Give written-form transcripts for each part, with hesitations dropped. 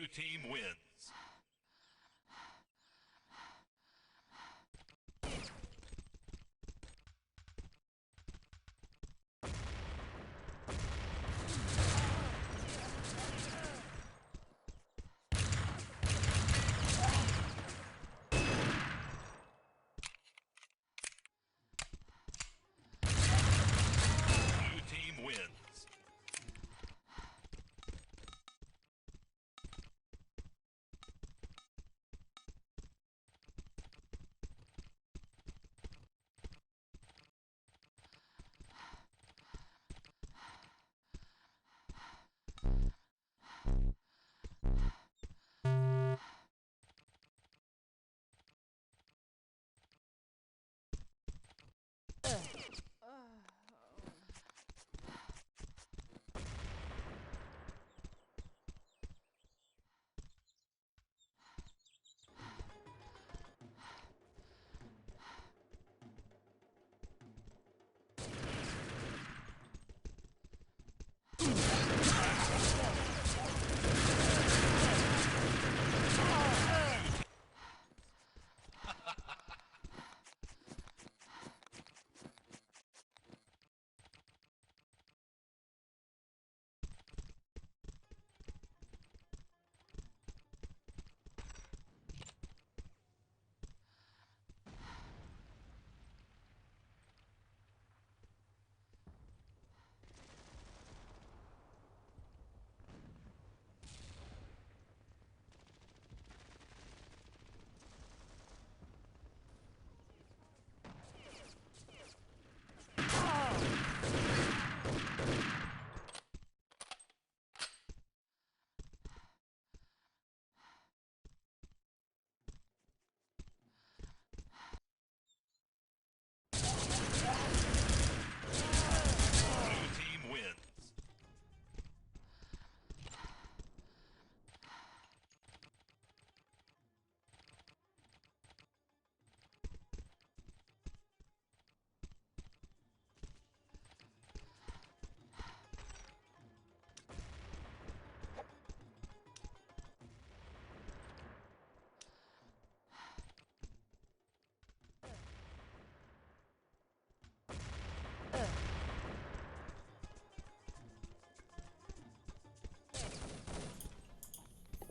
Blue team wins. Blue team wins. Blue team wins.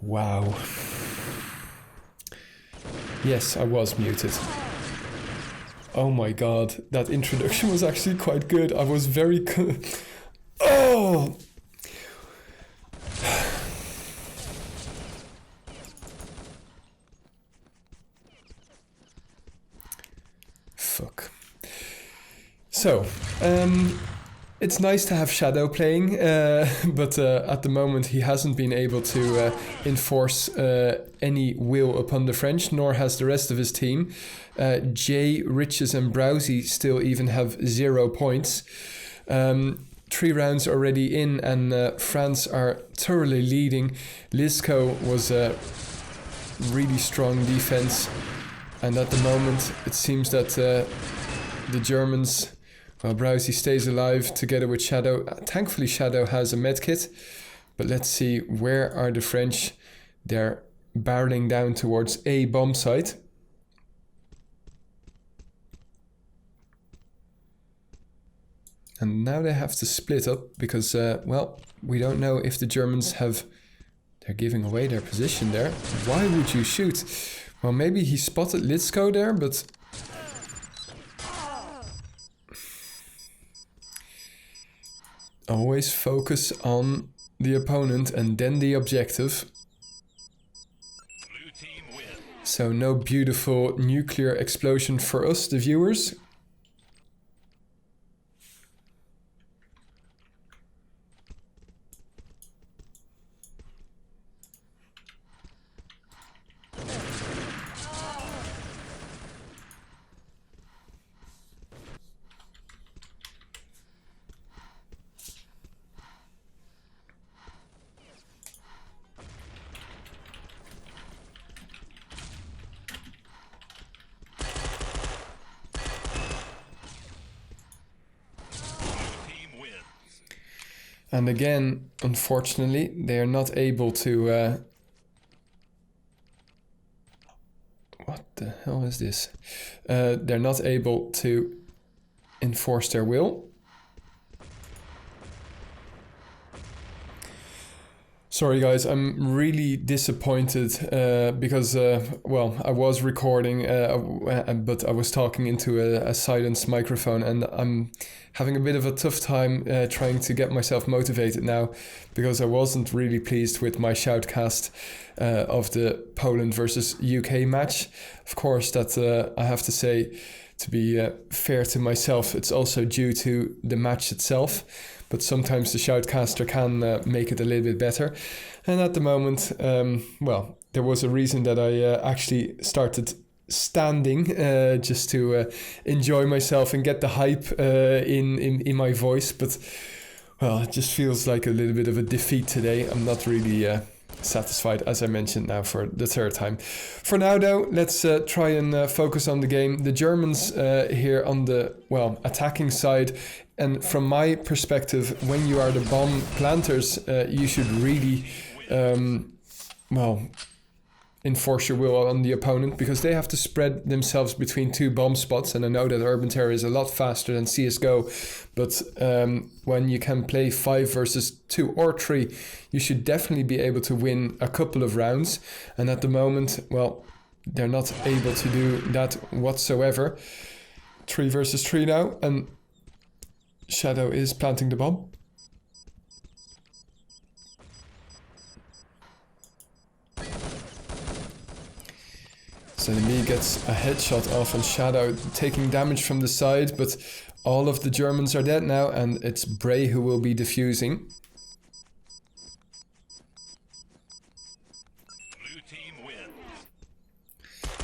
Wow. Yes, I was muted. Oh my god, that introduction was actually quite good. I was very Oh! Fuck. So, it's nice to have Shadow playing, but at the moment he hasn't been able to enforce any will upon the French, nor has the rest of his team. Jay, Riches and Browsy still even have 0 points. 3 rounds already in and France are thoroughly leading. Lisco was a really strong defense, and at the moment it seems that the Germans... Well, Browsy stays alive together with Shadow. Thankfully, Shadow has a medkit. But let's see, where are the French? They're barreling down towards a bomb site. And now they have to split up because, well, we don't know if the Germans have... They're giving away their position there. Why would you shoot? Well, maybe he spotted Litsko there, but... Always focus on the opponent and then the objective. Blue team wins. So no beautiful nuclear explosion for us, the viewers. And again, unfortunately, they are not able to What the hell is this? They're not able to enforce their will. Sorry guys, I'm really disappointed because, well, I was recording, but I was talking into a silenced microphone, and I'm having a bit of a tough time trying to get myself motivated now, because I wasn't really pleased with my shoutcast of the Poland versus UK match. Of course, that I have to say, to be fair to myself, it's also due to the match itself. But sometimes the shoutcaster can make it a little bit better. And at the moment, well, there was a reason that I actually started standing just to enjoy myself and get the hype in my voice. But, well, it just feels like a little bit of a defeat today. I'm not really satisfied, as I mentioned now for the third time. For now, though, let's try and focus on the game. The Germans here on the, well, attacking side. And from my perspective, when you are the bomb planters, you should really, well, enforce your will on the opponent, because they have to spread themselves between two bomb spots. And I know that Urban Terror is a lot faster than CSGO, but when you can play 5 versus 2 or 3, you should definitely be able to win a couple of rounds. And at the moment, well, they're not able to do that whatsoever. 3 versus 3 now, and Shadow is planting the bomb. So enemy gets a headshot off on Shadow, taking damage from the side, but all of the Germans are dead now, and it's Bray who will be defusing. Blue team wins.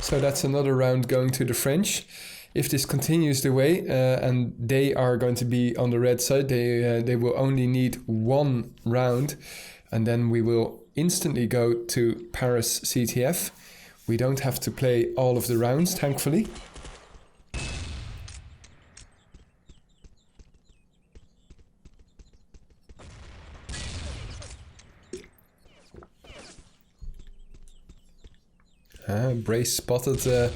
So that's another round going to the French. If this continues the way, and they are going to be on the red side, they will only need 1 round, and then we will instantly go to Paris CTF. We don't have to play all of the rounds, thankfully. Bray spotted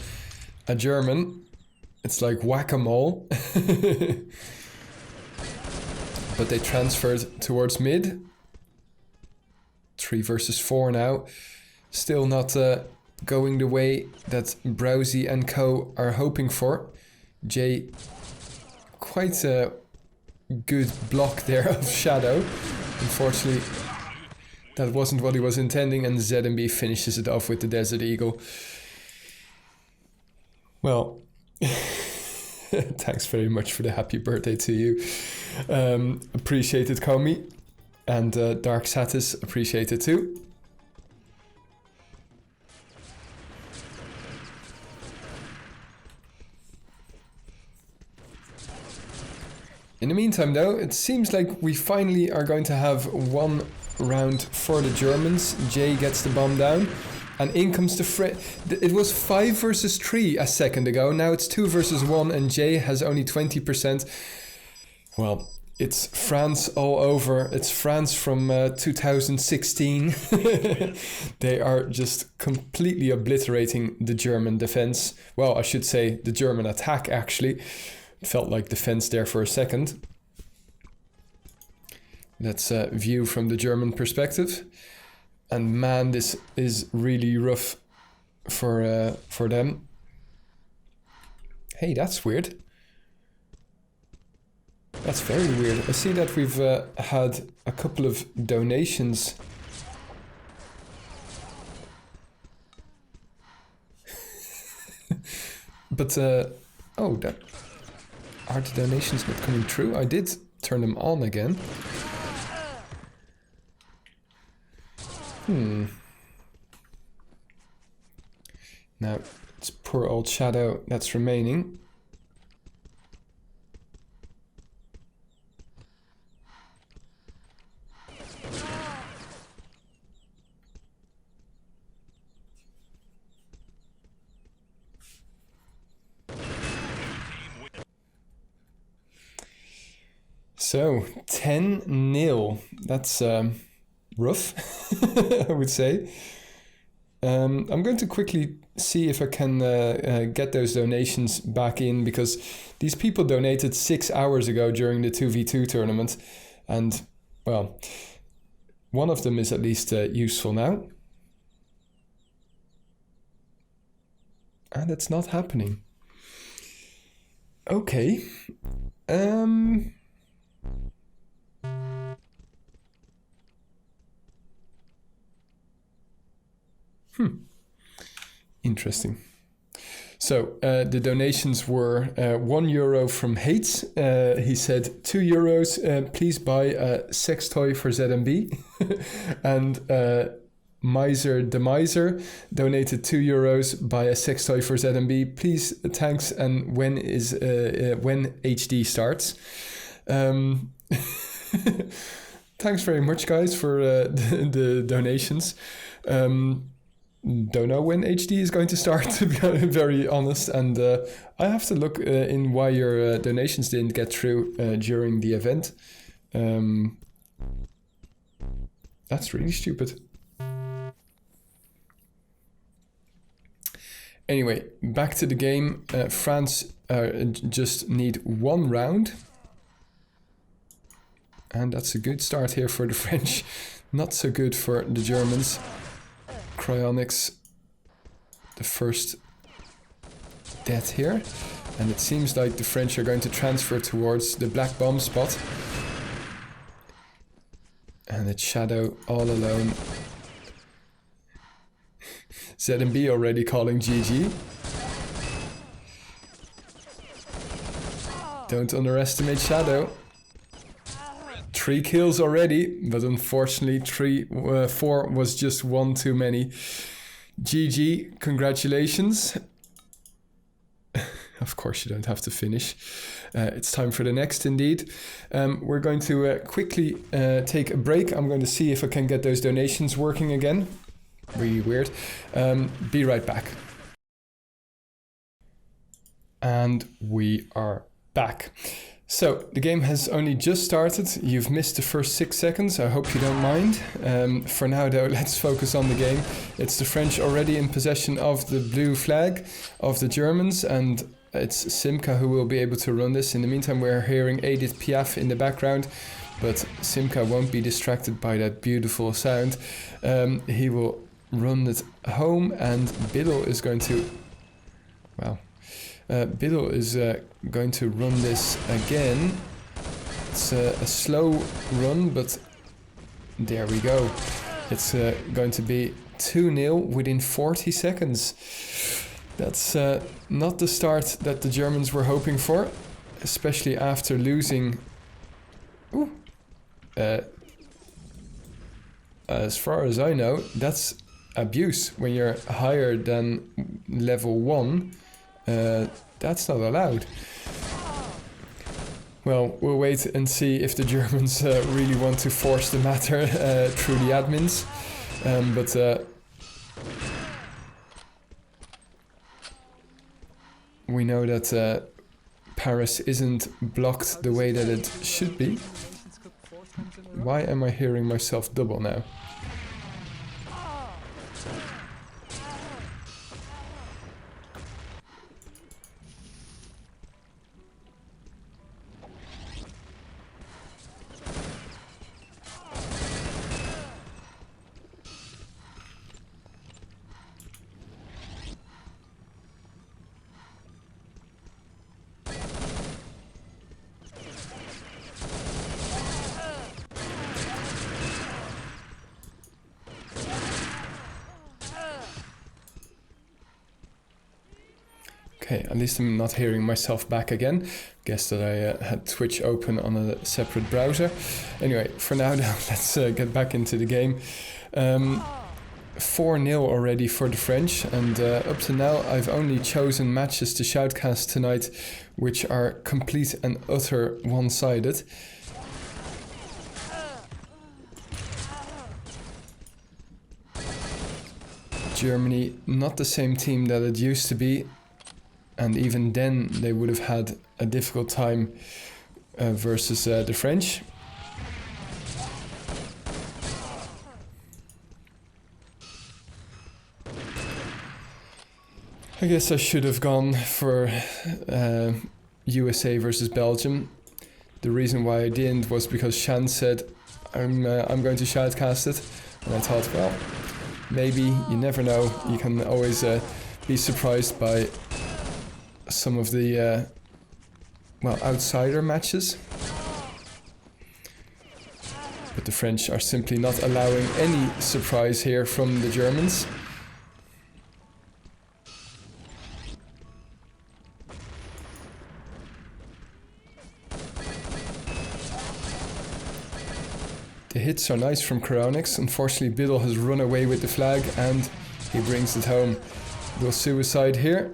a German. It's like whack-a-mole. But they transferred towards mid. 3 versus 4 now. Still not going the way that Browsy and co are hoping for. Jay, quite a good block there of Shadow. Unfortunately, that wasn't what he was intending, and ZMB finishes it off with the Desert Eagle. Well, thanks very much for the happy birthday to you. Appreciate it, Komi. And Dark Satis, appreciate it too. In the meantime, though, it seems like we finally are going to have 1 round for the Germans. Jay gets the bomb down. And in comes the it was 5 versus 3 a second ago. Now it's 2 versus 1, and Jay has only 20%. Well, it's France all over. It's France from 2016. They are just completely obliterating the German defense. Well, I should say the German attack, actually. It felt like defense there for a second. Let's view from the German perspective. And man, this is really rough for them. Hey, that's weird. That's very weird. I see that we've had a couple of donations. But, oh, that are the donations not coming through? I did turn them on again. Now, it's poor old Shadow that's remaining. So, 10-0. That's rough, I would say. I'm going to quickly see if I can get those donations back in, because these people donated 6 hours ago during the 2v2 tournament, and well, one of them is at least useful now. And it's not happening. Okay. Interesting. So the donations were €1 from Hates. He said €2, please buy a sex toy for ZMB. And Miser the Miser donated €2, buy a sex toy for ZMB. Please, thanks. And when HD starts? Thanks very much, guys, for the donations. Don't know when HD is going to start, to be very honest, and I have to look in why your donations didn't get through during the event. That's really stupid. Anyway, back to the game. France just need 1 round. And that's a good start here for the French. Not so good for the Germans. Cryonics, the first death here, and it seems like the French are going to transfer towards the black bomb spot, and it's Shadow all alone. ZMB already calling GG. Don't underestimate Shadow. 3 kills already, but unfortunately 4 was just 1 too many. GG, congratulations. Of course you don't have to finish. It's time for the next indeed. We're going to quickly take a break. I'm going to see if I can get those donations working again. Really weird. Be right back. And we are back. So, the game has only just started. You've missed the first 6 seconds. I hope you don't mind. For now, though, let's focus on the game. It's the French already in possession of the blue flag of the Germans, and it's Simca who will be able to run this. In the meantime, we're hearing Edith Piaf in the background, but Simca won't be distracted by that beautiful sound. He will run it home, and Biddle is going to... Well... Biddle is going to run this again. It's a slow run, but there we go. It's going to be 2-0 within 40 seconds. That's not the start that the Germans were hoping for, especially after losing... Ooh. As far as I know, that's abuse. When you're higher than level 1, that's not allowed. Well, we'll wait and see if the Germans really want to force the matter through the admins. But we know that Paris isn't blocked the way that it should be. Why am I hearing myself double now? Okay, at least I'm not hearing myself back again. Guess that I had Twitch open on a separate browser. Anyway, for now, let's get back into the game. 4-0 already for the French, and up to now I've only chosen matches to shoutcast tonight which are complete and utter one-sided. Germany, not the same team that it used to be. And even then, they would have had a difficult time versus the French. I guess I should have gone for USA versus Belgium. The reason why I didn't was because Shan said I'm going to shoutcast it, and I thought, well, maybe, you never know, you can always be surprised by some of the well, outsider matches. But the French are simply not allowing any surprise here from the Germans. The hits are nice from Koronix. Unfortunately, Biddle has run away with the flag and he brings it home. Little suicide here.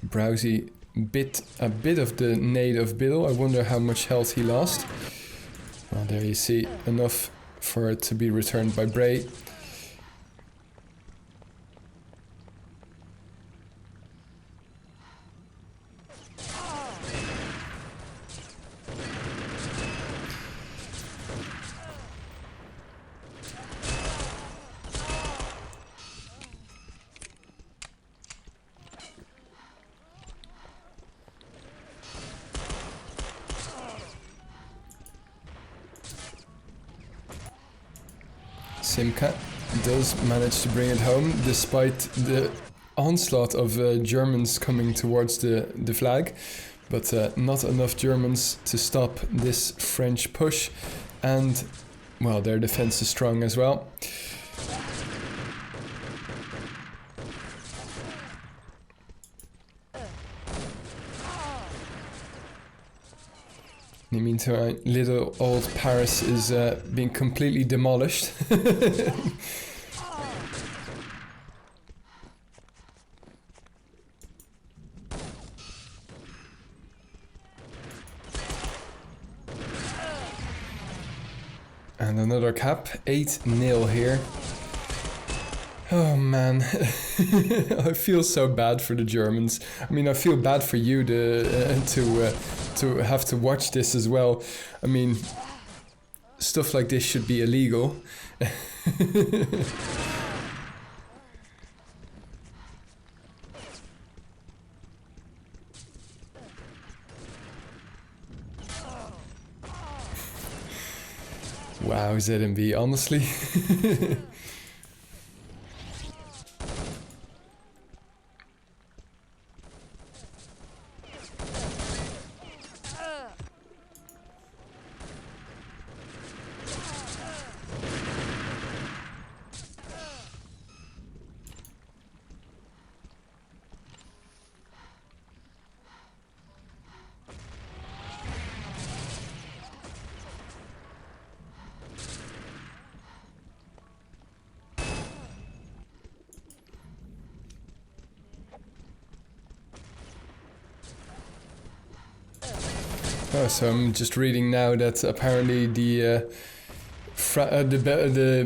Browsy bit a bit of the nade of Biddle. I wonder how much health he lost. Well, there you see, enough for it to be returned by Bray. Simka does manage to bring it home despite the onslaught of Germans coming towards the flag, but not enough Germans to stop this French push, and well, their defense is strong as well. In the meantime, little old Paris is being completely demolished. And another cap, 8-0 here. Oh man, I feel so bad for the Germans. I mean, I feel bad for you to have to watch this as well. I mean, stuff like this should be illegal. Wow, ZMB, honestly. Oh, so I'm just reading now that apparently the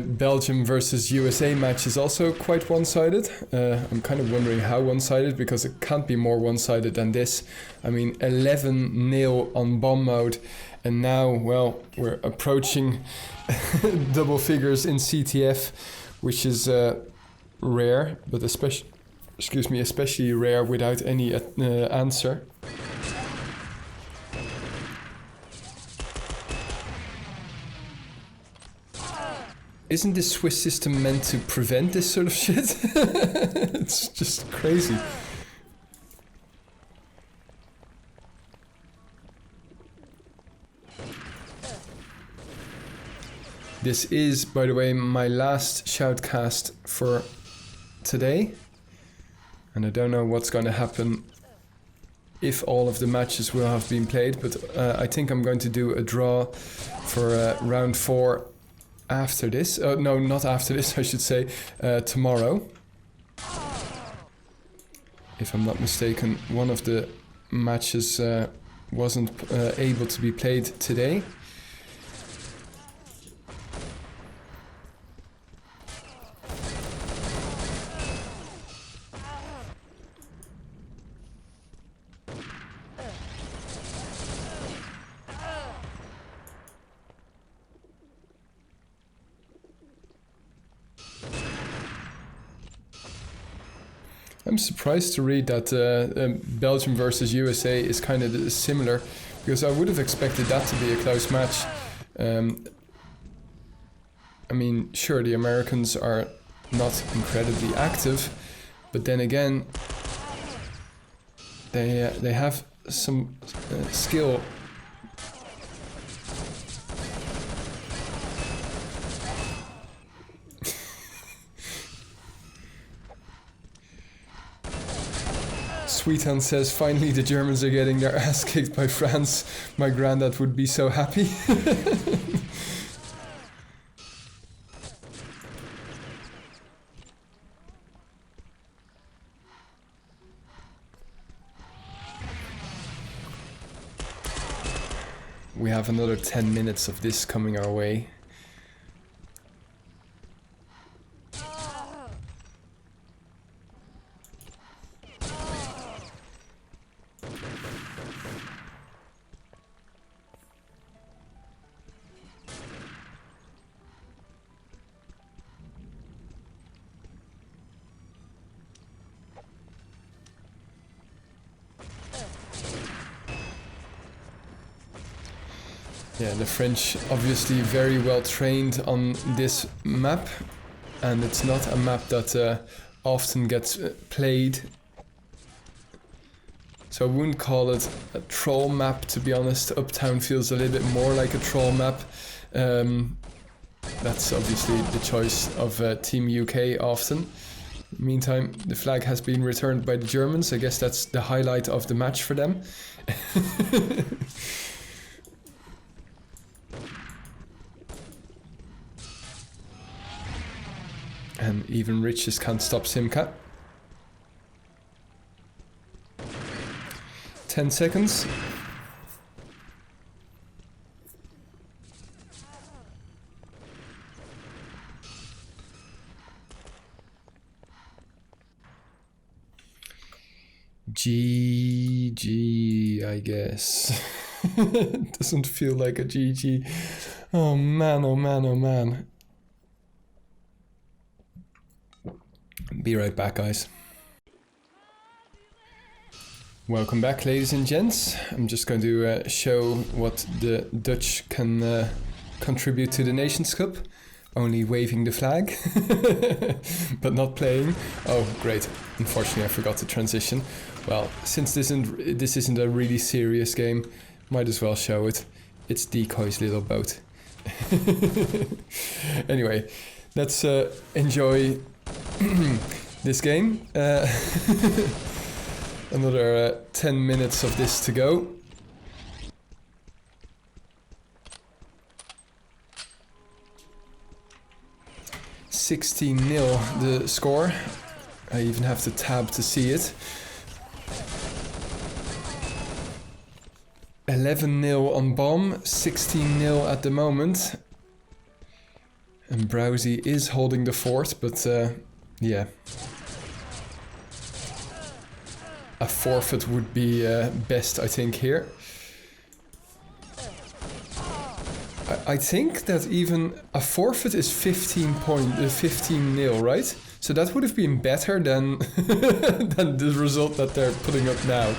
Belgium versus USA match is also quite one-sided. I'm kind of wondering how one-sided, because it can't be more one-sided than this. I mean, 11-0 on bomb mode, and now, well, we're approaching double figures in CTF, which is rare, but especially rare without any answer. Isn't this Swiss system meant to prevent this sort of shit? It's just crazy. This is, by the way, my last shoutcast for today. And I don't know what's going to happen if all of the matches will have been played, but I think I'm going to do a draw for round 4 after this. No, not after this, I should say, tomorrow. If I'm not mistaken, one of the matches wasn't able to be played today. I'm surprised to read that Belgium versus USA is kind of similar, because I would have expected that to be a close match. I mean, sure, the Americans are not incredibly active, but then again, they have some skill. Sweetan says, finally the Germans are getting their ass kicked by France. My granddad would be so happy. We have another 10 minutes of this coming our way. Yeah, the French obviously very well trained on this map, and it's not a map that often gets played. So I wouldn't call it a troll map, to be honest. Uptown feels a little bit more like a troll map. That's obviously the choice of Team UK often. Meantime, the flag has been returned by the Germans. I guess that's the highlight of the match for them. And even Riches can't stop Simca. 10 seconds. GG, I guess. Doesn't feel like a GG. Oh man, oh man, oh man. Be right back, guys. Welcome back, ladies and gents. I'm just going to show what the Dutch can contribute to the Nations Cup. Only waving the flag, but not playing. Oh, great. Unfortunately, I forgot to transition. Well, since this isn't a really serious game, might as well show it. It's Decoy's little boat. Anyway, let's enjoy this game. Another 10 minutes of this to go. (16-0) the score. I even have to tab to see it. 11-0 on bomb, 16-0 at the moment. And Browsy is holding the fort, but yeah. A forfeit would be best, I think, here. I think that even a forfeit is 15-0, right? So that would have been better than than the result that they're putting up now.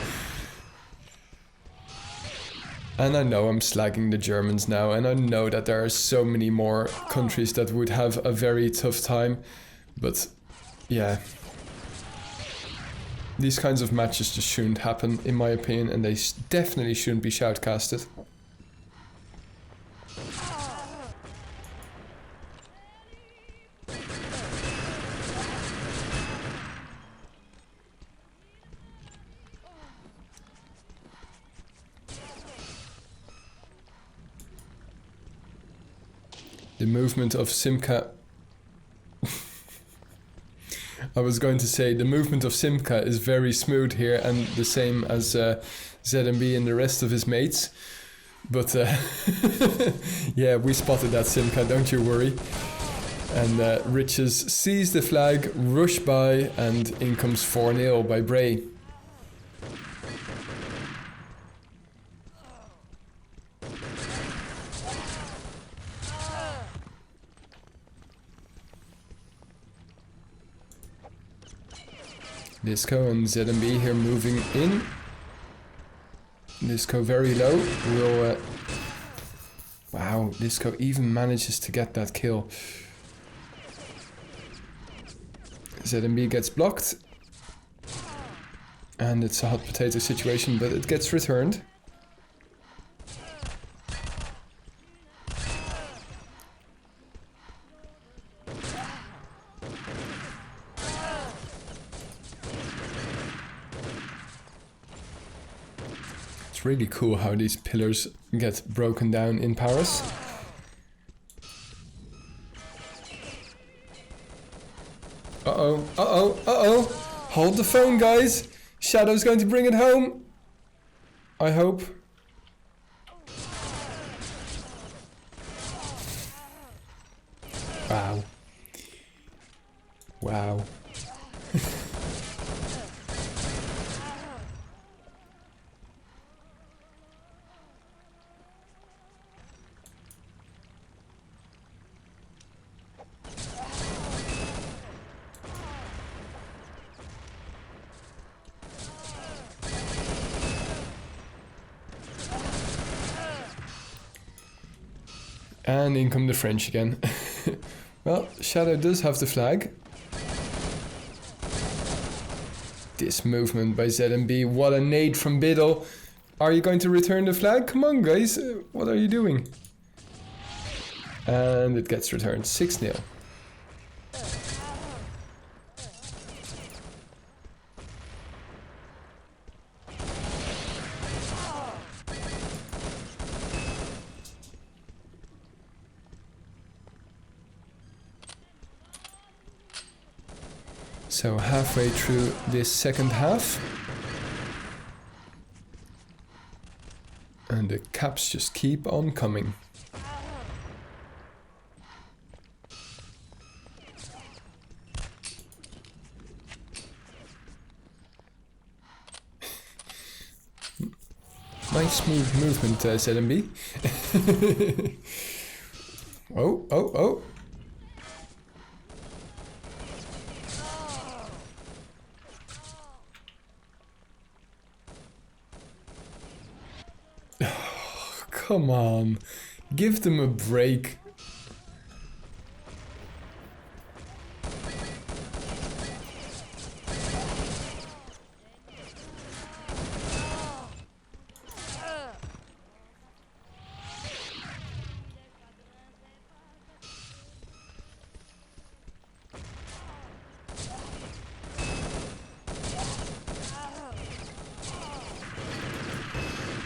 And I know I'm slagging the Germans now, and I know that there are so many more countries that would have a very tough time, but yeah. These kinds of matches just shouldn't happen, in my opinion, and they definitely shouldn't be shoutcasted. The movement of Simca... I was going to say, the movement of Simca is very smooth here, and the same as ZMB and the rest of his mates. But yeah, we spotted that Simca, don't you worry. And Riches sees the flag, rush by, and in comes 4-0 by Bray. Disco and ZMB here moving in. Disco very low. Will wow, Disco even manages to get that kill. ZMB gets blocked. And it's a hot potato situation, but it gets returned. It's really cool how these pillars get broken down in Paris. Uh-oh, uh-oh, uh-oh! Hold the phone, guys! Shadow's going to bring it home! I hope. Wow. Wow. And in come the French again. Well, Shadow does have the flag. This movement by ZMB, what a nade from Biddle. Are you going to return the flag? Come on, guys, what are you doing? And it gets returned, 6-0. So halfway through this second half. And the caps just keep on coming. Nice smooth movement, ZMB. Oh, oh, oh. Come on, give them a break.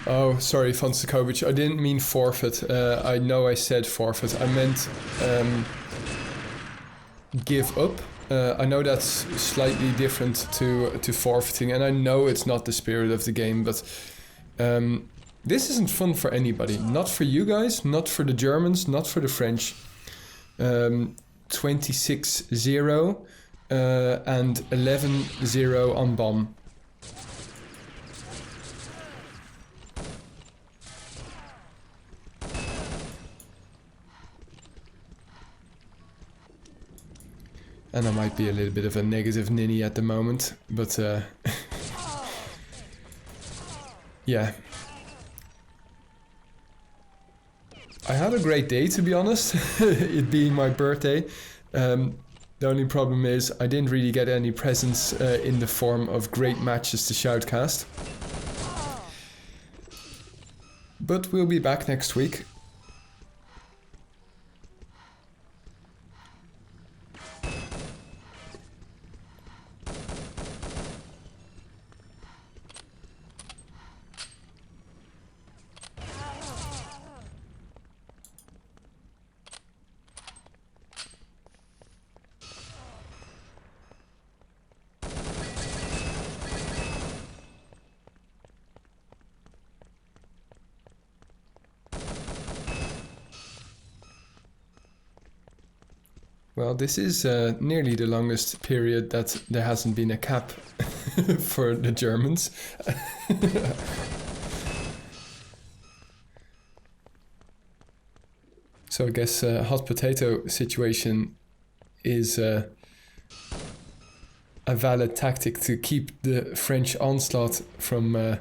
Oh, sorry, Van Stakovic. I didn't mean forfeit. I know I said forfeit. I meant give up. I know that's slightly different to forfeiting, and I know it's not the spirit of the game, but this isn't fun for anybody. Not for you guys, not for the Germans, not for the French. 26-0 and 11-0 on bomb. And I might be a little bit of a negative ninny at the moment, but yeah. I had a great day, to be honest, it being my birthday. The only problem is I didn't really get any presents in the form of great matches to shoutcast. But we'll be back next week. Well, this is nearly the longest period that there hasn't been a cap for the Germans. So I guess hot potato situation is at a valid tactic to keep the French onslaught from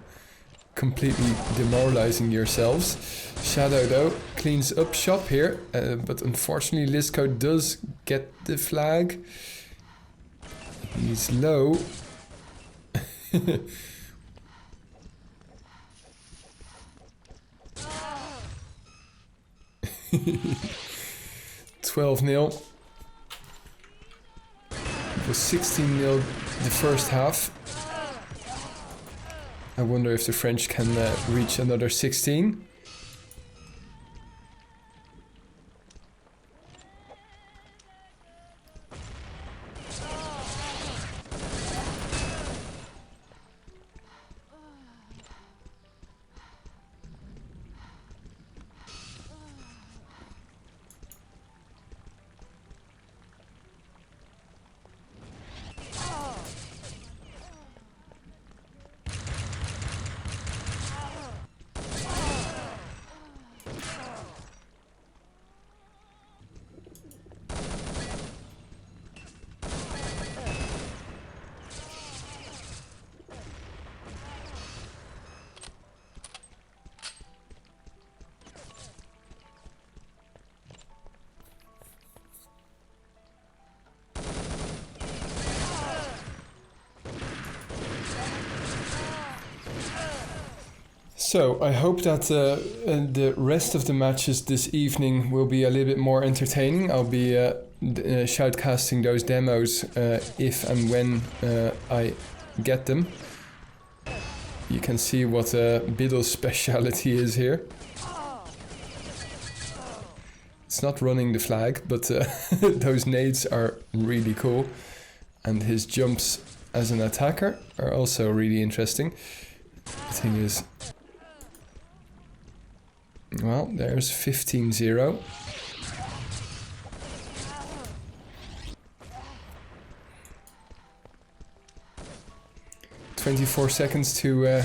completely demoralizing yourselves. Shadow though cleans up shop here, but unfortunately Lisco does get the flag. He's low. 12-0. It was 16-0 the first half. I wonder if the French can reach another 16. So I hope that the rest of the matches this evening will be a little bit more entertaining. I'll be shoutcasting those demos if and when I get them. You can see what Biddle's speciality is here. It's not running the flag, but those nades are really cool. And his jumps as an attacker are also really interesting. The thing is... Well, there's 15-0. ...24 seconds to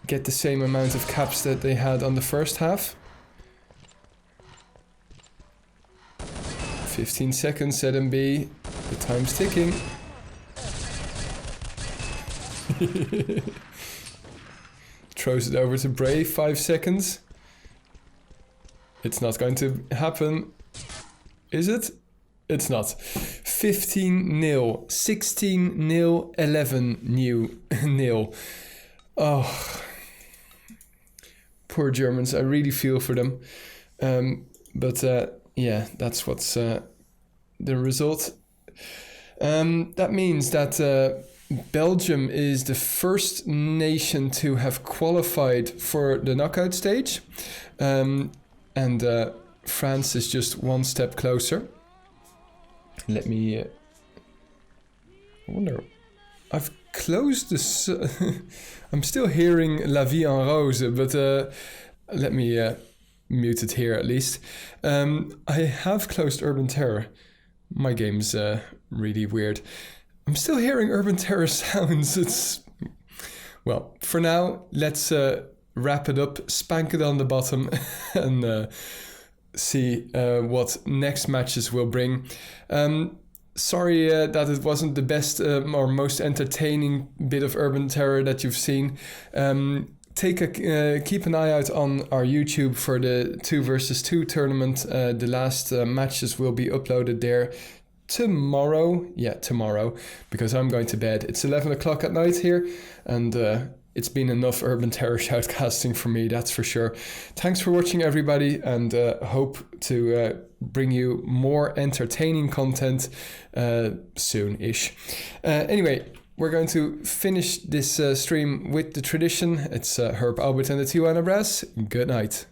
get the same amount of caps that they had on the first half. 15 seconds, ZMB. The time's ticking. Throws it over to Brave, 5 seconds. It's not going to happen. Is it? It's not. 15-0. 16-0. 11-0. Oh. Poor Germans. I really feel for them. But yeah, that's what's the result. That means that Belgium is the first nation to have qualified for the knockout stage. And France is just one step closer. Let me... I wonder... I've closed this... I'm still hearing La Vie en Rose, but let me mute it here at least. I have closed Urban Terror. My game's really weird. I'm still hearing Urban Terror sounds. It's... Well, for now, let's... wrap it up, spank it on the bottom, and see what next matches will bring. Sorry that it wasn't the best or most entertaining bit of Urban Terror that you've seen. Keep an eye out on our YouTube for the 2 versus 2 tournament. The last matches will be uploaded there tomorrow. Yeah, tomorrow, because I'm going to bed. It's 11 o'clock at night here, and it's been enough Urban Terror shoutcasting for me, that's for sure. Thanks for watching, everybody, and hope to bring you more entertaining content soon-ish. Anyway, we're going to finish this stream with the tradition. It's Herb Albert and the Tijuana Brass. Good night.